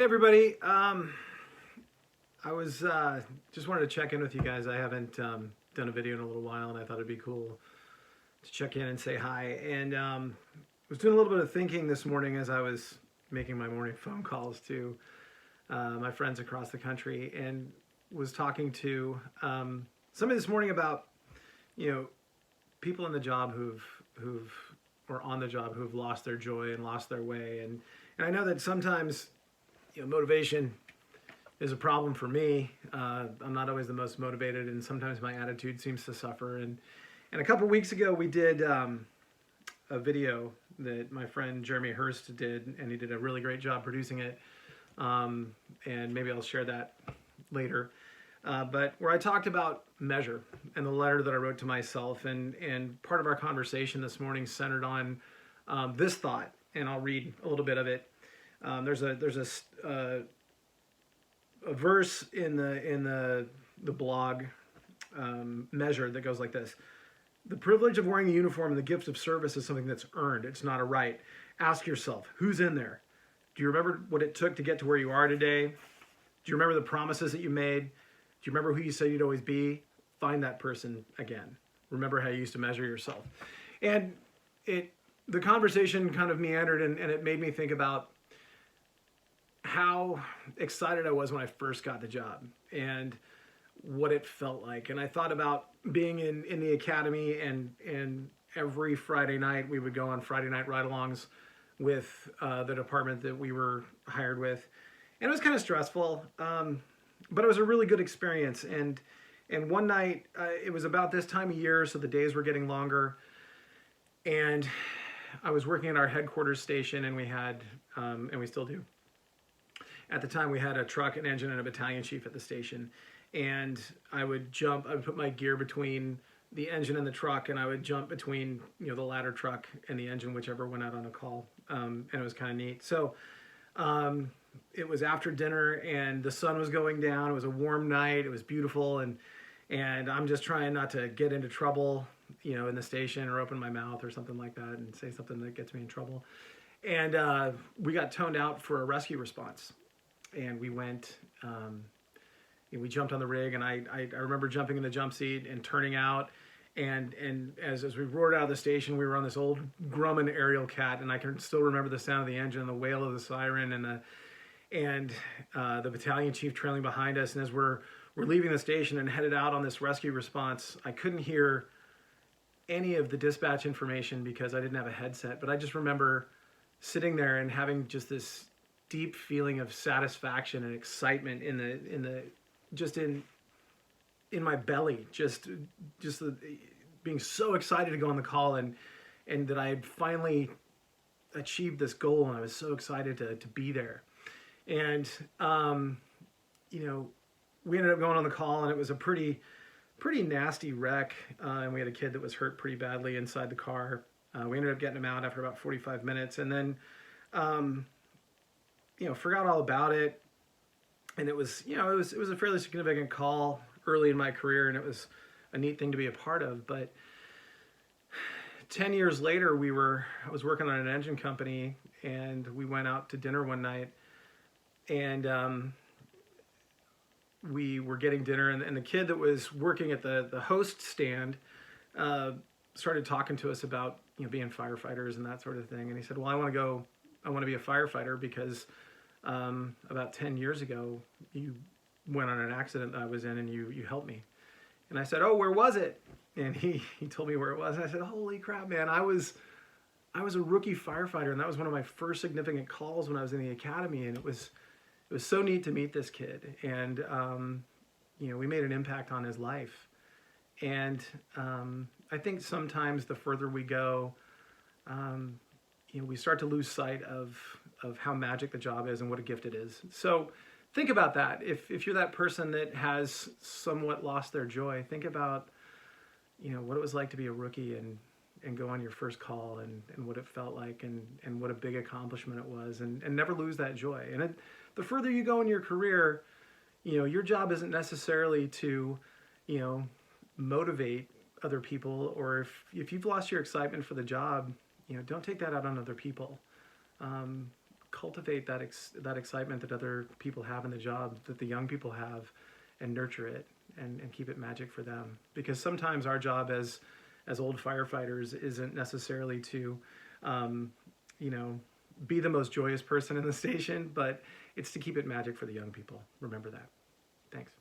Hey everybody, I was just wanted to check in with you guys. I haven't done a video in a little while, and I thought it'd be cool to check in and say hi. And was doing a little bit of thinking this morning as I was making my morning phone calls to my friends across the country, and was talking to somebody this morning about people in the job who've or on the job who've lost their joy and lost their way, and I know that sometimes motivation is a problem for me. I'm not always the most motivated, and sometimes my attitude seems to suffer. And a couple weeks ago, we did a video that my friend Jeremy Hurst did, and he did a really great job producing it. And maybe I'll share that later. But where I talked about measure and the letter that I wrote to myself, and part of our conversation this morning centered on this thought, and I'll read a little bit of it. There's a verse in the blog measure that goes like this: the privilege of wearing a uniform and the gift of service is something that's earned. It's not a right. Ask yourself, who's in there? Do you remember what it took to get to where you are today? Do you remember the promises that you made? Do you remember who you said you'd always be? Find that person again. Remember how you used to measure yourself. And the conversation kind of meandered, and it made me think about how excited I was when I first got the job and what it felt like. And I thought about being in the academy, and every Friday night we would go on Friday night ride-alongs with the department that we were hired with. And it was kind of stressful, but it was a really good experience. And one night, it was about this time of year, so the days were getting longer. And I was working at our headquarters station, and we had, and we still do. At the time, we had a truck, an engine, and a battalion chief at the station. And I would put my gear between the engine and the truck, and I would jump between, the ladder truck and the engine, whichever went out on a call. And it was kind of neat. So it was after dinner, and the sun was going down. It was a warm night. It was beautiful. And I'm just trying not to get into trouble, in the station, or open my mouth or something like that and say something that gets me in trouble. And we got toned out for a rescue response. And we went, we jumped on the rig, and I remember jumping in the jump seat and turning out. And as we roared out of the station, we were on this old Grumman aerial cat, and I can still remember the sound of the engine, the wail of the siren, and the battalion chief trailing behind us. And as we're leaving the station and headed out on this rescue response, I couldn't hear any of the dispatch information because I didn't have a headset. But I just remember sitting there and having just this deep feeling of satisfaction and excitement in my belly, just being so excited to go on the call, and that I had finally achieved this goal, and I was so excited to be there. And we ended up going on the call, and it was a pretty nasty wreck, and we had a kid that was hurt pretty badly inside the car. We ended up getting him out after about 45 minutes, and then forgot all about it. And it was a fairly significant call early in my career, and it was a neat thing to be a part of. But 10 years later, I was working on an engine company, and we went out to dinner one night, and we were getting dinner, and the kid that was working at the host stand started talking to us about being firefighters and that sort of thing. And he said, well, I want to be a firefighter because about 10 years ago, you went on an accident that I was in, and you helped me. And I said, oh, where was it? And he told me where it was. And I said, holy crap, man, I was a rookie firefighter, and that was one of my first significant calls when I was in the academy. And it was so neat to meet this kid. And, we made an impact on his life. And I think sometimes the further we go, we start to lose sight of how magic the job is and what a gift it is. So think about that. If you're that person that has somewhat lost their joy, think about, what it was like to be a rookie and go on your first call, and what it felt like, and what a big accomplishment it was, and never lose that joy. And the further you go in your career, your job isn't necessarily to, motivate other people, or if you've lost your excitement for the job, don't take that out on other people. cultivate that excitement that other people have in the job, that the young people have, and nurture it and keep it magic for them. Because sometimes our job as old firefighters isn't necessarily to, you know, be the most joyous person in the station, but it's to keep it magic for the young people. Remember that. Thanks.